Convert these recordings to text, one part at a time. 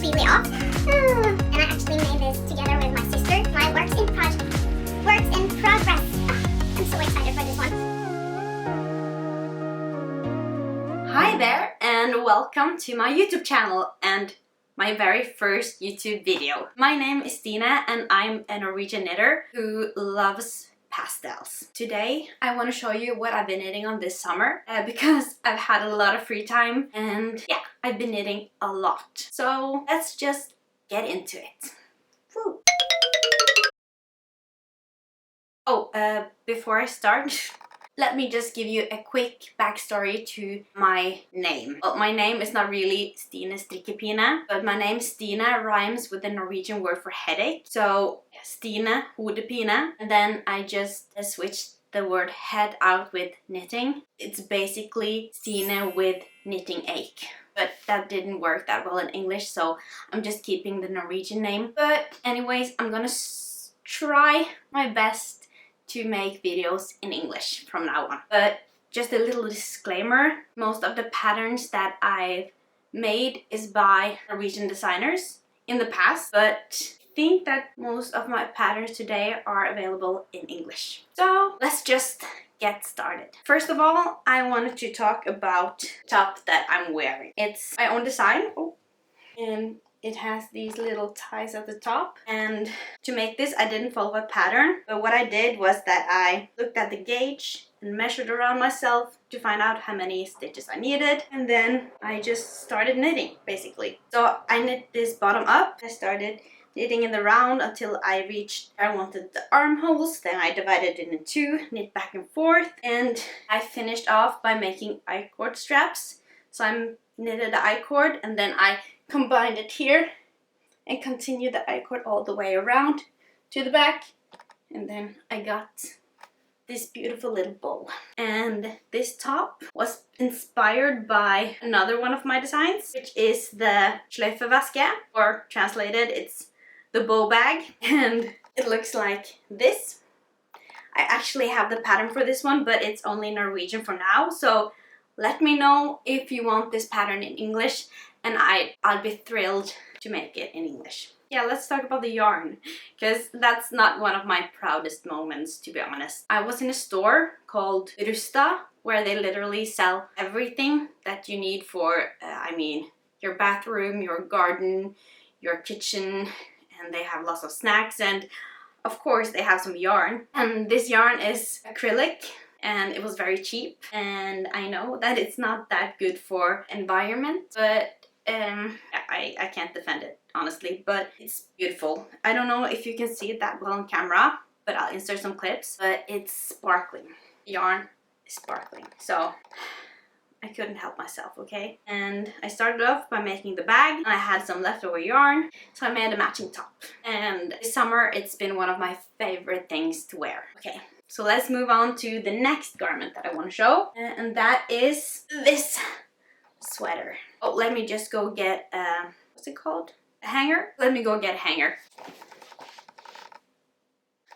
completely off. And I actually made this together with my sister. My works in progress. I'm so excited for this one. Hi there and welcome to my YouTube channel and my very first YouTube video. My name is Stina and I'm a Norwegian knitter who loves pastels. Today I want to show you what I've been knitting on this summer because I've had a lot of free time and yeah, I've been knitting a lot. So let's just get into it. Woo. Oh, before I start, let me just give you a quick backstory to my name. Well, my name is not really Stine Strikkepine, but my name Stina rhymes with the Norwegian word for headache. So Stine Hodepine, and then I just switched the word head out with knitting. It's basically Stine with knitting ache. But that didn't work that well in English, so I'm just keeping the Norwegian name. But anyways, I'm gonna try my best to make videos in English from now on. But just a little disclaimer, most of the patterns that I've made is by Norwegian designers in the past, but I think that most of my patterns today are available in English. So let's just get started. First of all, I wanted to talk about the top that I'm wearing. It's my own design. And it has these little ties at the top, and to make this I didn't follow a pattern, but what I did was that I looked at the gauge and measured around myself to find out how many stitches I needed, and then I just started knitting basically. So I knit this bottom up. I started knitting in the round until I reached where I wanted the armholes, then I divided it in two, knit back and forth, and I finished off by making I-cord straps. So I knitted the I-cord and then I combined it here and continued the I-cord all the way around to the back, and then I got this beautiful little bow. And this top was inspired by another one of my designs, which is the Sløyfeveske, or translated it's the bow bag, and it looks like this. I actually have the pattern for this one, but it's only Norwegian for now, so let me know if you want this pattern in English, and I'll be thrilled to make it in English. Yeah, let's talk about the yarn, because that's not one of my proudest moments, to be honest. I was in a store called Rusta, where they literally sell everything that you need for, your bathroom, your garden, your kitchen, and they have lots of snacks, and of course they have some yarn. And this yarn is acrylic, and it was very cheap, and I know that it's not that good for environment, but I can't defend it honestly, but it's beautiful. I don't know if you can see it that well on camera, but I'll insert some clips, but it's sparkling. Yarn is sparkling, so I couldn't help myself, okay? And I started off by making the bag, and I had some leftover yarn, so I made a matching top. And this summer it's been one of my favorite things to wear. Okay, so let's move on to the next garment that I want to show, and that is this sweater. Oh, let me just go get what's it called? A hanger? Let me go get a hanger.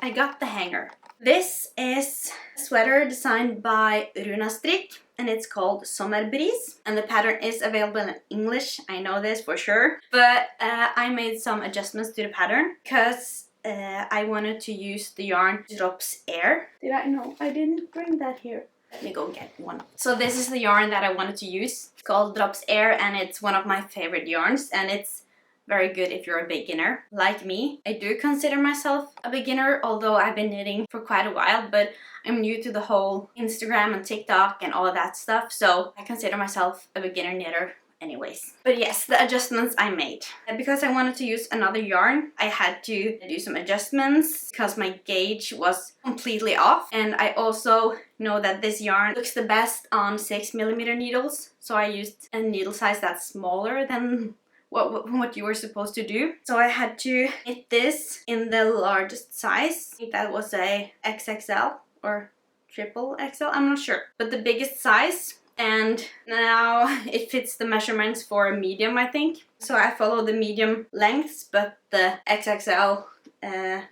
I got the hanger. This is a sweater designed by Runastrikk, and it's called Sommerbris, and the pattern is available in English. I know this for sure, but I made some adjustments to the pattern because I wanted to use the yarn Drops Air. Did I? No, I didn't bring that here. Let me go get one. So this is the yarn that I wanted to use. It's called Drops Air, and it's one of my favorite yarns, and it's very good if you're a beginner like me. I do consider myself a beginner, although I've been knitting for quite a while, but I'm new to the whole Instagram and TikTok and all of that stuff, so I consider myself a beginner knitter anyways. But yes, the adjustments I made. And because I wanted to use another yarn, I had to do some adjustments because my gauge was completely off. And I also know that this yarn looks the best on 6mm needles, so I used a needle size that's smaller than what you were supposed to do. So I had to knit this in the largest size. I think that was a XXL or triple XL, I'm not sure, but the biggest size. And now it fits the measurements for a medium, I think. So I follow the medium lengths, but the XXL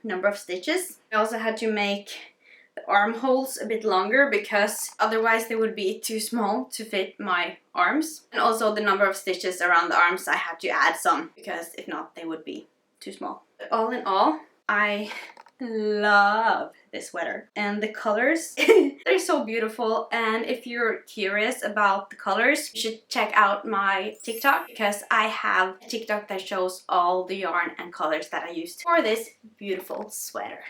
number of stitches. I also had to make the armholes a bit longer because otherwise they would be too small to fit my arms. And also the number of stitches around the arms, I had to add some because if not they would be too small. But all in all, I love this sweater and the colors. They're so beautiful, and if you're curious about the colors, you should check out my TikTok because I have a TikTok that shows all the yarn and colors that I used for this beautiful sweater.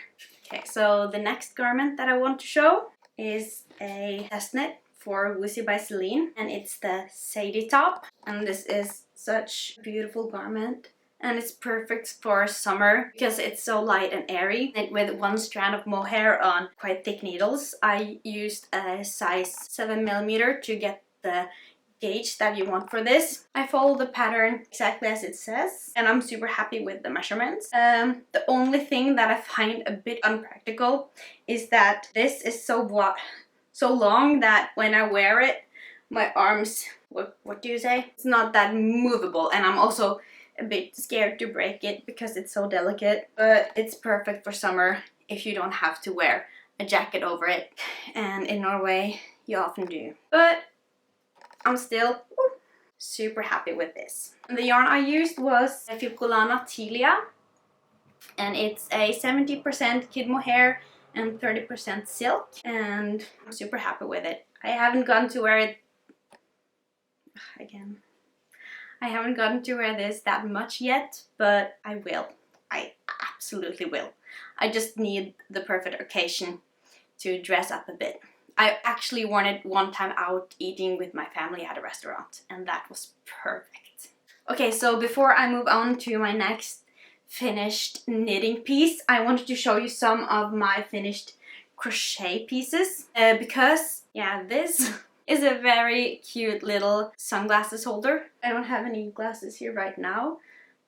Okay, so the next garment that I want to show is a test knit for Woozybyceline, and it's the Sadie top, and this is such a beautiful garment. And it's perfect for summer because it's so light and airy. And with one strand of mohair on quite thick needles, I used a size 7mm to get the gauge that you want for this. I follow the pattern exactly as it says, and I'm super happy with the measurements. The only thing that I find a bit unpractical is that this is so long that when I wear it, my arms, what do you say? It's not that movable, and I'm also a bit scared to break it because it's so delicate, but it's perfect for summer if you don't have to wear a jacket over it, and in Norway you often do. But I'm still super happy with this. And the yarn I used was Filcolana Tilia, and it's a 70% kid mohair and 30% silk, and I'm super happy with it. I haven't gotten to wear it again. I haven't gotten to wear this that much yet, but I will. I absolutely will. I just need the perfect occasion to dress up a bit. I actually worn it one time out eating with my family at a restaurant, and that was perfect. Okay, so before I move on to my next finished knitting piece, I wanted to show you some of my finished crochet pieces because, yeah, this is a very cute little sunglasses holder. I don't have any glasses here right now,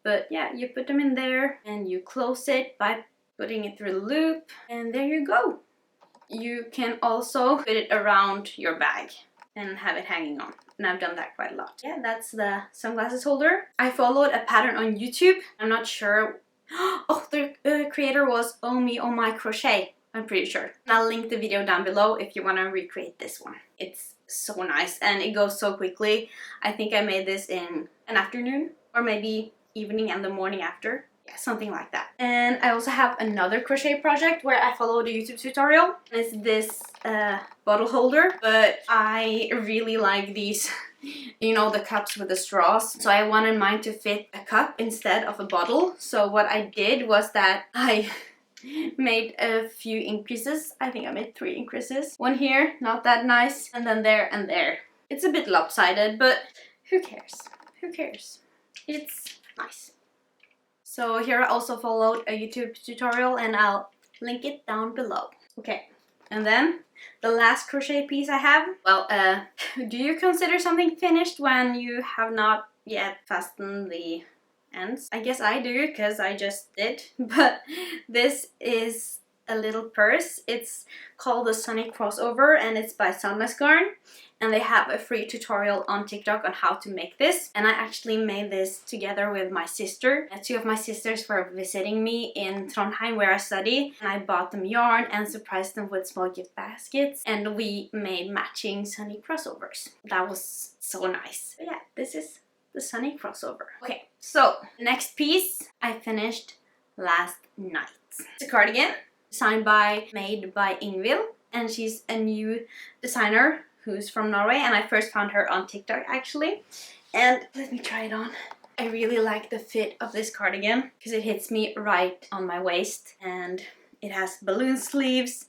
but yeah, you put them in there and you close it by putting it through the loop, and there you go. You can also put it around your bag and have it hanging on, and I've done that quite a lot. Yeah, that's the sunglasses holder. I followed a pattern on YouTube. I'm not sure. Oh, the creator was Ohmeohmycrochet, I'm pretty sure. And I'll link the video down below if you want to recreate this one. It's so nice and it goes so quickly. I think I made this in an afternoon or maybe evening and the morning after. Yeah, something like that. And I also have another crochet project where I followed a YouTube tutorial. And it's this bottle holder, but I really like these, you know, the cups with the straws. So I wanted mine to fit a cup instead of a bottle. So what I did was that I made a few increases. I think I made 3 increases. One here, not that nice, and then there and there. It's a bit lopsided, but who cares? Who cares? It's nice. So here I also followed a YouTube tutorial and I'll link it down below. Okay, and then the last crochet piece I have. Well, do you consider something finished when you have not yet fastened the ends? I guess I do because I just did. But this is a little purse. It's called the Sunny Crossover and it's by Sandnes Garn. And they have a free tutorial on TikTok on how to make this. And I actually made this together with my sister. 2 of my sisters were visiting me in Trondheim where I study. And I bought them yarn and surprised them with small gift baskets. And we made matching sunny crossovers. That was so nice. But yeah, this is the Sunny Crossover. Okay, so next piece I finished last night. It's a cardigan designed by Madeby.Ingvild. And she's a new designer who's from Norway, and I first found her on TikTok actually. And let me try it on. I really like the fit of this cardigan because it hits me right on my waist, and it has balloon sleeves,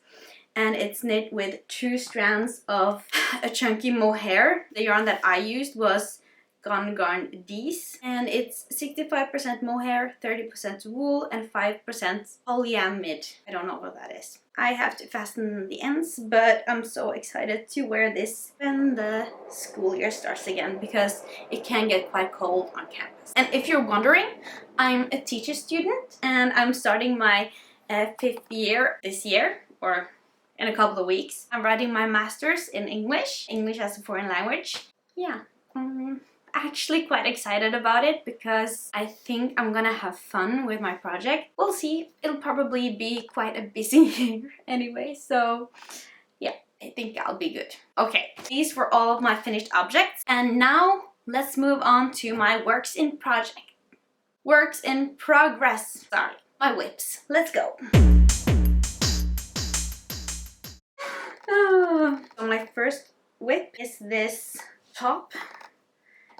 and it's knit with 2 strands of a chunky mohair. The yarn that I used was Cardigan D's, and it's 65% mohair, 30% wool, and 5% polyamide. I don't know what that is. I have to fasten the ends, but I'm so excited to wear this when the school year starts again because it can get quite cold on campus. And if you're wondering, I'm a teacher student and I'm starting my 5th year this year, or in a couple of weeks. I'm writing my master's in English as a foreign language. Yeah. I actually quite excited about it because I think I'm gonna have fun with my project. We'll see. It'll probably be quite a busy year anyway, so yeah, I think I'll be good. Okay, these were all of my finished objects, and now let's move on to my works in progress. Sorry, my whips. Let's go. So my first whip is this top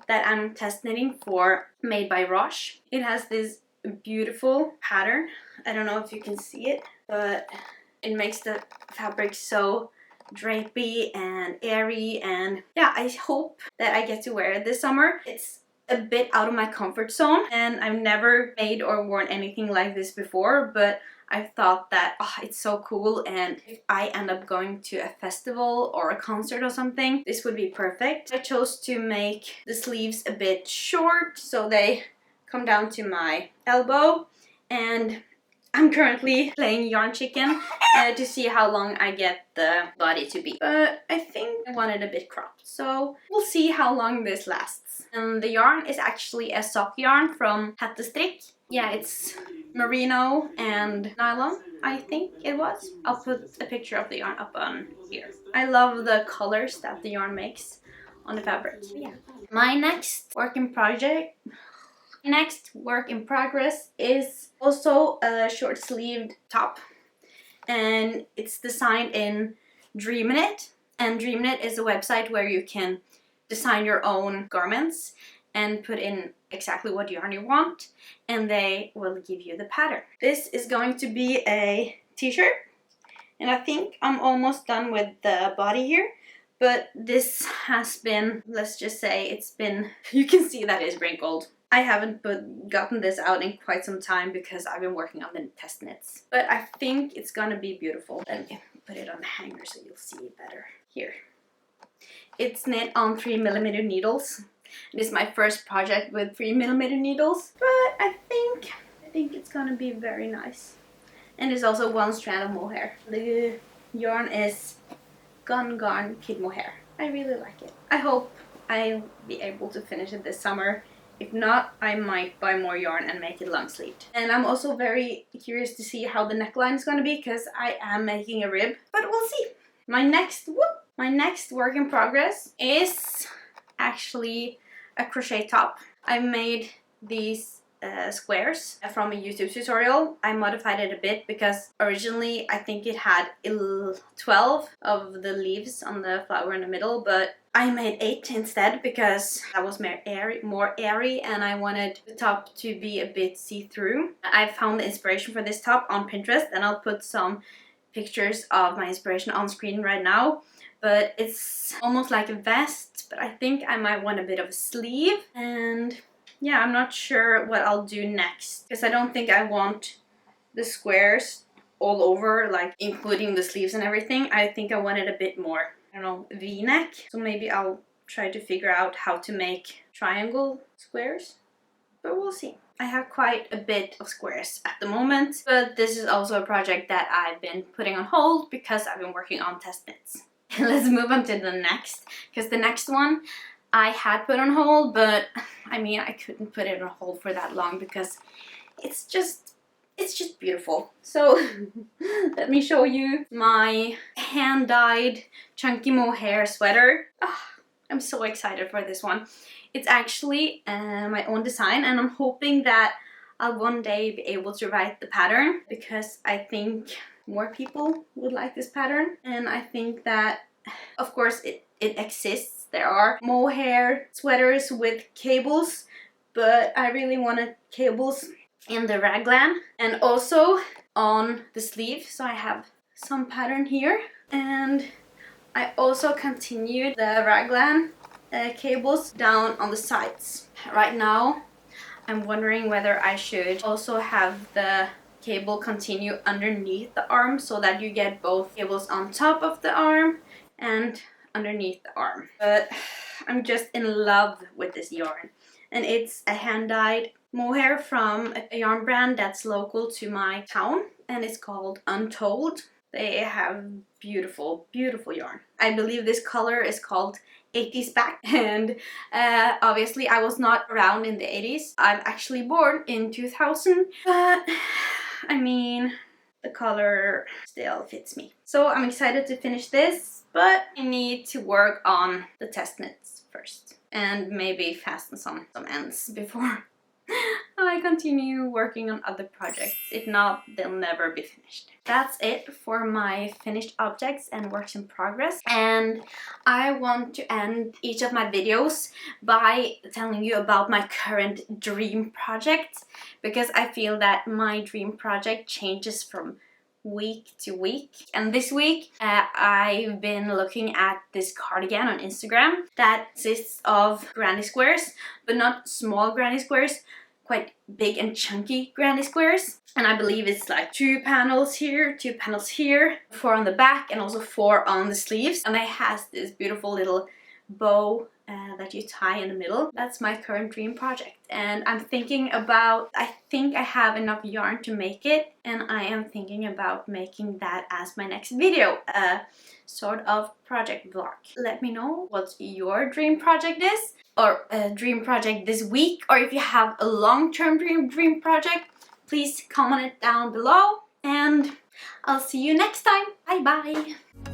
that I'm test knitting for, made by Roshni. It has this beautiful pattern. I don't know if you can see it, but it makes the fabric so drapey and airy, and yeah, I hope that I get to wear it this summer. It's a bit out of my comfort zone, and I've never made or worn anything like this before, but I thought that it's so cool, and if I end up going to a festival or a concert or something, this would be perfect. I chose to make the sleeves a bit short so they come down to my elbow, and I'm currently playing yarn chicken to see how long I get the body to be. But I think I want it a bit cropped, so we'll see how long this lasts. And the yarn is actually a sock yarn from Runastrikk. Yeah, it's merino and nylon, I think it was. I'll put a picture of the yarn up on here. I love the colors that the yarn makes on the fabric. Yeah. My next work in progress is also a short-sleeved top, and it's designed in Dreamin It. And Dreamin It is a website where you can design your own garments and put in exactly what yarn you want, and they will give you the pattern. This is going to be a t-shirt, and I think I'm almost done with the body here, but this has been, let's just say it's been, you can see that it's wrinkled. I haven't gotten this out in quite some time because I've been working on the test knits, but I think it's gonna be beautiful. Let me put it on the hanger so you'll see it better. Here. It's knit on 3mm needles. It is my first project with 3mm needles, but I think it's gonna be very nice. And it's also one strand of mohair. The yarn is Garn Kid Mohair. I really like it. I hope I'll be able to finish it this summer. If not, I might buy more yarn and make it long sleeved. And I'm also very curious to see how the neckline is gonna be because I am making a rib, but we'll see. My next work in progress is actually a crochet top. I made these squares from a YouTube tutorial. I modified it a bit because originally I think it had 12 of the leaves on the flower in the middle, but I made 8 instead because that was more airy, and I wanted the top to be a bit see-through. I found the inspiration for this top on Pinterest, and I'll put some pictures of my inspiration on screen right now. But it's almost like a vest, but I think I might want a bit of a sleeve. And yeah, I'm not sure what I'll do next because I don't think I want the squares all over, like including the sleeves and everything. I think I want it a bit more, I don't know, V-neck. So maybe I'll try to figure out how to make triangle squares, but we'll see. I have quite a bit of squares at the moment, but this is also a project that I've been putting on hold because I've been working on test knits. Let's move on to the next, because the next one I had put on hold, but I mean I couldn't put it on hold for that long because it's just beautiful. So let me show you my hand-dyed chunky mohair sweater. I'm so excited for this one. It's actually my own design, and I'm hoping that I'll one day be able to write the pattern because I think more people would like this pattern. And I think that, of course, it exists. There are mohair sweaters with cables, but I really wanted cables in the raglan and also on the sleeve. So I have some pattern here, and I also continued the raglan cables down on the sides. Right now I'm wondering whether I should also have the cable continue underneath the arm so that you get both cables on top of the arm and underneath the arm. But I'm just in love with this yarn, and it's a hand-dyed mohair from a yarn brand that's local to my town, and it's called Untold. They have beautiful, beautiful yarn. I believe this color is called 80s back, and obviously I was not around in the 80s. I'm actually born in 2000, but I mean, the color still fits me. So I'm excited to finish this, but I need to work on the test knits first and maybe fasten some ends before I continue working on other projects. If not, they'll never be finished. That's it for my finished objects and works in progress. And I want to end each of my videos by telling you about my current dream project, because I feel that my dream project changes from week to week. And this week I've been looking at this cardigan on Instagram that consists of granny squares, but not small granny squares, quite big and chunky granny squares. And I believe it's like 2 panels here, 2 panels here, 4 on the back and also 4 on the sleeves. And it has this beautiful little bow that you tie in the middle. That's my current dream project, and I'm thinking about, I think I have enough yarn to make it, and I am thinking about making that as my next video, a sort of project vlog. Let me know what your dream project is, or a dream project this week, or if you have a long-term dream project, please comment it down below, and I'll see you next time. Bye bye!